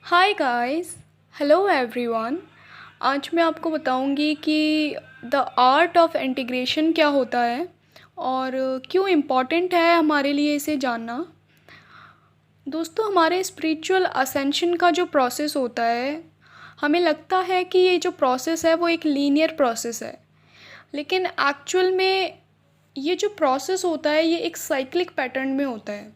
Hi guys. Hello everyone. आज मैं आपको बताऊंगी कि द आर्ट ऑफ इंटीग्रेशन क्या होता है और क्यों इम्पॉर्टेंट है हमारे लिए इसे जानना। दोस्तों, हमारे स्पिरिचुअल असेंशन का जो प्रोसेस होता है, हमें लगता है कि ये जो प्रोसेस है वो एक लीनियर प्रोसेस है, लेकिन एक्चुअल में ये जो प्रोसेस होता है ये एक साइक्लिक पैटर्न में होता है।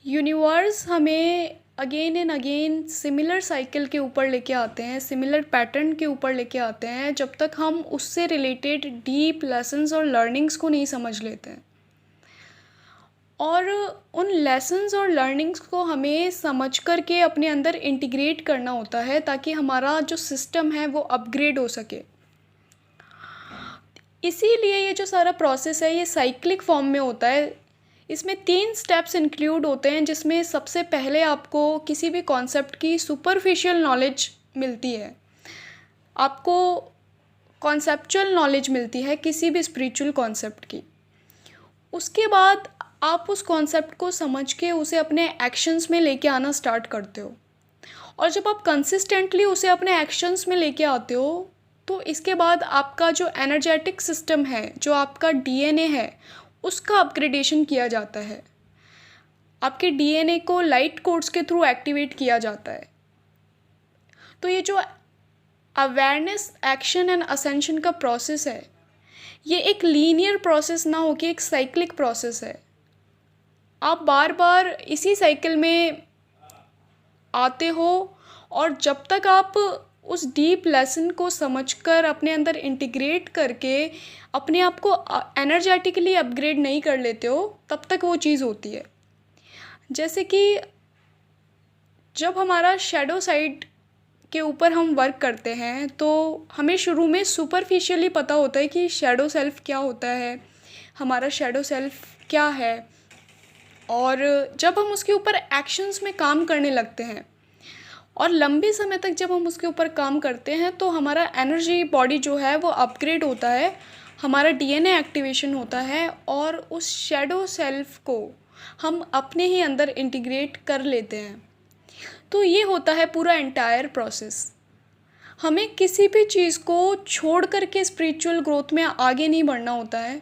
यूनिवर्स हमें again and again similar cycle के ऊपर लेके आते हैं, सिमिलर पैटर्न के ऊपर लेके आते हैं, जब तक हम उससे रिलेटेड डीप लेसन्स और लर्निंग्स को नहीं समझ लेते हैं। और उन लेसन्स और लर्निंग्स को हमें समझ कर के अपने अंदर इंटीग्रेट करना होता है ताकि हमारा जो सिस्टम है वो अपग्रेड हो सके। इसीलिए ये जो सारा प्रोसेस है ये साइक्लिक फॉर्म में होता है। इसमें 3 स्टेप्स इंक्लूड होते हैं, जिसमें सबसे पहले आपको किसी भी कॉन्सेप्ट की सुपरफिशियल नॉलेज मिलती है। आपको कॉन्सेप्चुअल नॉलेज मिलती है किसी भी स्पिरिचुअल कॉन्सेप्ट की। उसके बाद आप उस कॉन्सेप्ट को समझ के उसे अपने एक्शंस में लेके आना स्टार्ट करते हो, और जब आप कंसिस्टेंटली उसे अपने एक्शंस में लेके आते हो तो इसके बाद आपका जो एनर्जेटिक सिस्टम है, जो आपका डीएनए है, उसका अपग्रेडेशन किया जाता है। आपके डीएनए को लाइट कोड्स के थ्रू एक्टिवेट किया जाता है। तो ये जो अवेयरनेस, एक्शन एंड असेंशन का प्रोसेस है, ये एक लीनियर प्रोसेस ना होके एक साइक्लिक प्रोसेस है। आप बार बार इसी साइकिल में आते हो, और जब तक आप उस डीप लेसन को समझकर अपने अंदर इंटीग्रेट करके अपने आप को एनर्जेटिकली अपग्रेड नहीं कर लेते हो, तब तक वो चीज़ होती है। जैसे कि जब हमारा शैडो साइड के ऊपर हम वर्क करते हैं तो हमें शुरू में सुपरफिशियली पता होता है कि शैडो सेल्फ क्या होता है, हमारा शैडो सेल्फ क्या है। और जब हम उसके ऊपर एक्शंस में काम करने लगते हैं और लंबे समय तक जब हम उसके ऊपर काम करते हैं तो हमारा एनर्जी बॉडी जो है वो अपग्रेड होता है, हमारा डीएनए एक्टिवेशन होता है, और उस शैडो सेल्फ को हम अपने ही अंदर इंटीग्रेट कर लेते हैं। तो ये होता है पूरा एंटायर प्रोसेस। हमें किसी भी चीज़ को छोड़ करके स्पिरिचुअल ग्रोथ में आगे नहीं बढ़ना होता है,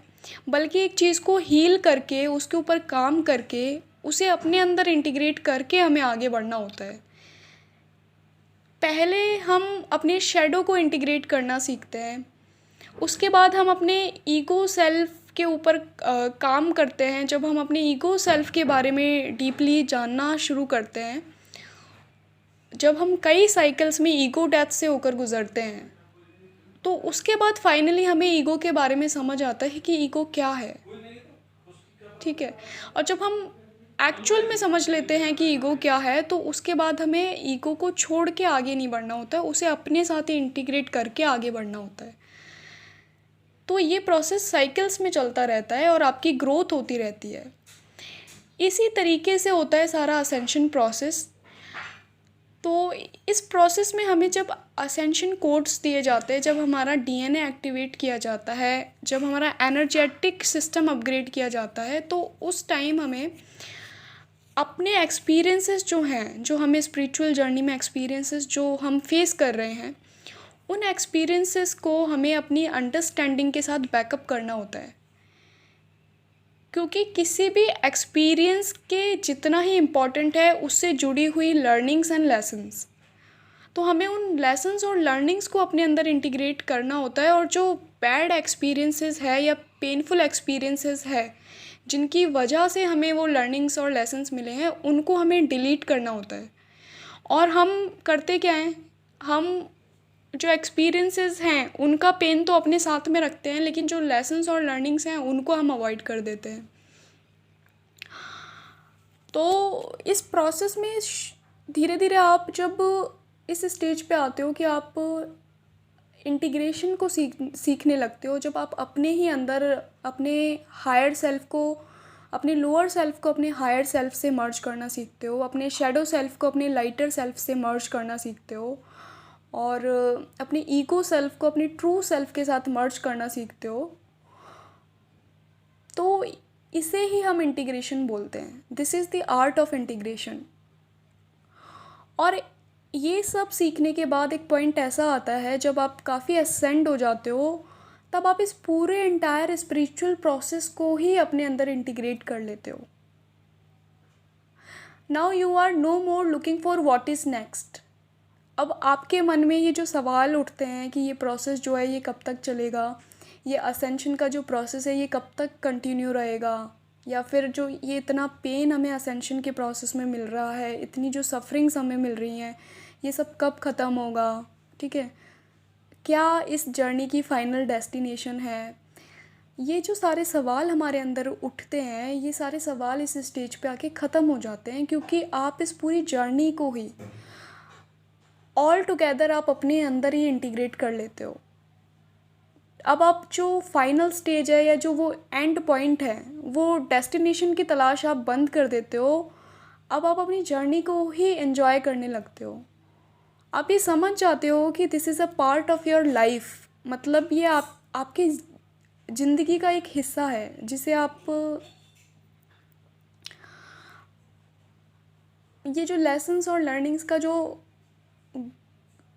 बल्कि एक चीज़ को हील करके, उसके ऊपर काम करके, उसे अपने अंदर इंटीग्रेट करके हमें आगे बढ़ना होता है। पहले हम अपने शैडो को इंटीग्रेट करना सीखते हैं, उसके बाद हम अपने ईगो सेल्फ के ऊपर काम करते हैं। जब हम अपने ईगो सेल्फ के बारे में डीपली जानना शुरू करते हैं, जब हम कई साइकिल्स में ईगो डेथ से होकर गुजरते हैं, तो उसके बाद फाइनली हमें ईगो के बारे में समझ आता है कि ईगो क्या है। ठीक है। और जब हम एक्चुअल में समझ लेते हैं कि ईगो क्या है, तो उसके बाद हमें ईगो को छोड़ के आगे नहीं बढ़ना होता है, उसे अपने साथ ही इंटीग्रेट करके आगे बढ़ना होता है। तो ये प्रोसेस साइकिल्स में चलता रहता है और आपकी ग्रोथ होती रहती है। इसी तरीके से होता है सारा असेंशन प्रोसेस। तो इस प्रोसेस में हमें जब असेंशन कोड्स दिए जाते हैं, जब हमारा डीएनए एक्टिवेट किया जाता है, जब हमारा एनर्जेटिक सिस्टम अपग्रेड किया जाता है, तो उस टाइम हमें अपने एक्सपीरियंसेस जो हैं, जो हमें स्पिरिचुअल जर्नी में एक्सपीरियंसेस जो हम फेस कर रहे हैं, उन एक्सपीरियंसेस को हमें अपनी अंडरस्टैंडिंग के साथ बैकअप करना होता है। क्योंकि किसी भी एक्सपीरियंस के जितना ही इम्पॉर्टेंट है उससे जुड़ी हुई लर्निंग्स एंड लेसन्स। तो हमें उन लेसन्स और लर्निंग्स को अपने अंदर इंटीग्रेट करना होता है, और जो बैड एक्सपीरियंसेस है या पेनफुल एक्सपीरियंसेस है जिनकी वजह से हमें वो लर्निंग्स और लेसन्स मिले हैं, उनको हमें डिलीट करना होता है। और हम करते क्या हैं, हम जो एक्सपीरियंसेस हैं उनका पेन तो अपने साथ में रखते हैं, लेकिन जो लेसन्स और लर्निंग्स हैं उनको हम अवॉइड कर देते हैं। तो इस प्रोसेस में धीरे धीरे आप जब इस स्टेज पे आते हो कि आप इंटीग्रेशन को सीखने लगते हो, जब आप अपने ही अंदर अपने हायर सेल्फ को, अपने लोअर सेल्फ को अपने हायर सेल्फ से मर्ज करना सीखते हो, अपने शैडो सेल्फ को अपने लाइटर सेल्फ से मर्ज करना सीखते हो, और अपने ईगो सेल्फ को अपने ट्रू सेल्फ के साथ मर्ज करना सीखते हो, तो इसे ही हम इंटीग्रेशन बोलते हैं। This is the art of integration. और ये सब सीखने के बाद एक पॉइंट ऐसा आता है जब आप काफ़ी असेंड हो जाते हो, तब आप इस पूरे एंटायर स्पिरिचुअल प्रोसेस को ही अपने अंदर इंटीग्रेट कर लेते हो। Now you are no more looking for what is next. अब आपके मन में ये जो सवाल उठते हैं कि ये प्रोसेस जो है ये कब तक चलेगा, ये असेंशन का जो प्रोसेस है ये कब तक कंटिन्यू रहेगा, या फिर जो ये इतना पेन हमें असेंशन के प्रोसेस में मिल रहा है, इतनी जो सफरिंग्स हमें मिल रही हैं, ये सब कब ख़त्म होगा, ठीक है, क्या इस जर्नी की फ़ाइनल डेस्टिनेशन है। ये जो सारे सवाल हमारे अंदर उठते हैं, ये सारे सवाल इस स्टेज पे आके ख़त्म हो जाते हैं, क्योंकि आप इस पूरी जर्नी को ही ऑल टुगेदर आप अपने अंदर ही इंटीग्रेट कर लेते हो। अब आप जो फाइनल स्टेज है या जो वो एंड पॉइंट है, वो डेस्टिनेशन की तलाश आप बंद कर देते हो। अब आप अपनी जर्नी को ही एंजॉय करने लगते हो। आप ये समझ जाते हो कि this is a part of your life, मतलब ये आपकी ज़िंदगी का एक हिस्सा है जिसे आप, ये जो लेसन्स और लर्निंग्स का जो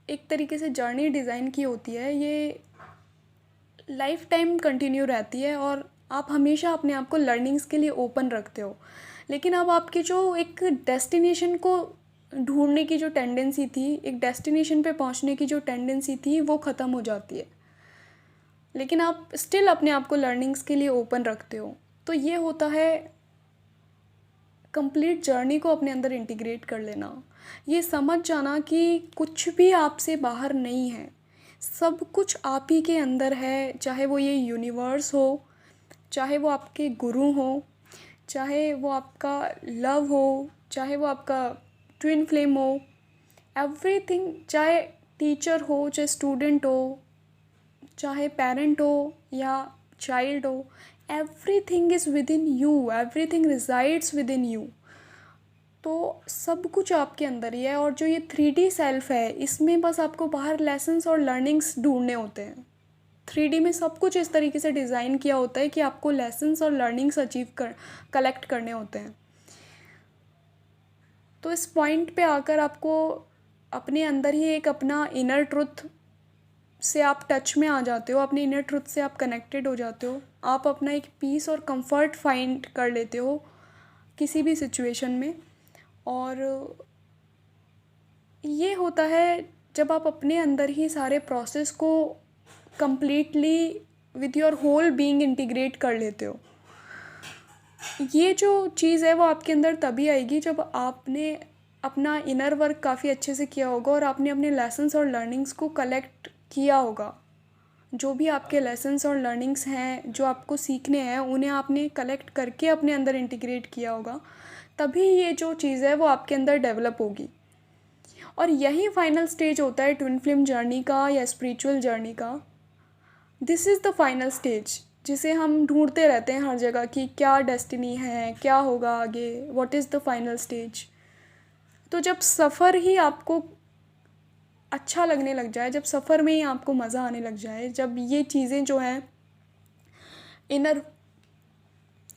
एक तरीके से जर्नी डिज़ाइन की होती है, ये लाइफ टाइम कंटिन्यू रहती है और आप हमेशा अपने आप को लर्निंग्स के लिए ओपन रखते हो। लेकिन अब आपकी जो एक डेस्टिनेशन को ढूंढने की जो टेंडेंसी थी, एक डेस्टिनेशन पे पहुंचने की जो टेंडेंसी थी, वो ख़त्म हो जाती है, लेकिन आप स्टिल अपने आप को लर्निंग्स के लिए ओपन रखते हो। तो ये होता है कंप्लीट जर्नी को अपने अंदर इंटीग्रेट कर लेना। ये समझ जाना कि कुछ भी आपसे बाहर नहीं है, सब कुछ आप ही के अंदर है। चाहे वो ये यूनिवर्स हो, चाहे वो आपके गुरु हो, चाहे वो आपका लव हो, चाहे वो आपका ट्विन फ्लेम हो, एवरीथिंग, चाहे टीचर हो, चाहे स्टूडेंट हो, चाहे पेरेंट हो या चाइल्ड हो, everything is with in you, everything resides with in you. तो सब कुछ आपके अंदर ही है। और जो ये 3D सेल्फ है, इसमें बस आपको बाहर लेसन्स और लर्निंग्स ढूंढने होते हैं। 3D में सब कुछ इस तरीके से डिज़ाइन किया होता है कि आपको लेसन्स और लर्निंग्स कलेक्ट करने होते हैं। तो इस पॉइंट पे आकर आपको अपने अंदर ही एक अपना इनर ट्रुथ से आप टच में आ जाते हो, अपने इनर ट्रुथ से आप कनेक्टेड हो जाते हो। आप अपना एक पीस और कंफर्ट फाइंड कर लेते हो किसी भी सिचुएशन में। और ये होता है जब आप अपने अंदर ही सारे प्रोसेस को completely with your whole being integrate कर लेते हो। ये जो चीज़ है वो आपके अंदर तभी आएगी जब आपने अपना इनर वर्क काफ़ी अच्छे से किया होगा और आपने अपने लेसन्स और लर्निंग्स को कलेक्ट किया होगा। जो भी आपके लेसन्स और लर्निंग्स हैं, जो आपको सीखने हैं, उन्हें आपने कलेक्ट करके अपने अंदर इंटीग्रेट किया होगा, तभी ये जो चीज़ है वो आपके अंदर डेवलप होगी। और यही फाइनल स्टेज होता है ट्विन फ्लेम जर्नी का या स्पिरिचुअल जर्नी का। This is the final stage जिसे हम ढूंढते रहते हैं हर जगह कि क्या डेस्टिनी है, क्या होगा आगे, what is the final stage. तो जब सफ़र ही आपको अच्छा लगने लग जाए, जब सफ़र में ही आपको मज़ा आने लग जाए, जब ये चीज़ें जो हैं,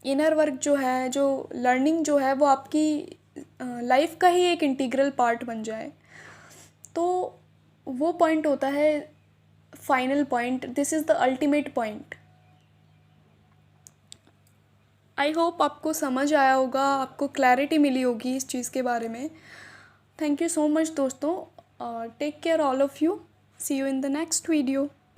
इनर वर्क जो है, जो लर्निंग जो है, वो आपकी लाइफ का ही एक इंटीग्रल पार्ट बन जाए, तो वो पॉइंट होता है final point. This is the ultimate point. I hope आपको समझ आया होगा, आपको क्लैरिटी मिली होगी इस चीज़ के बारे में। थैंक यू सो मच दोस्तों। Take care all of you. See you in the next video.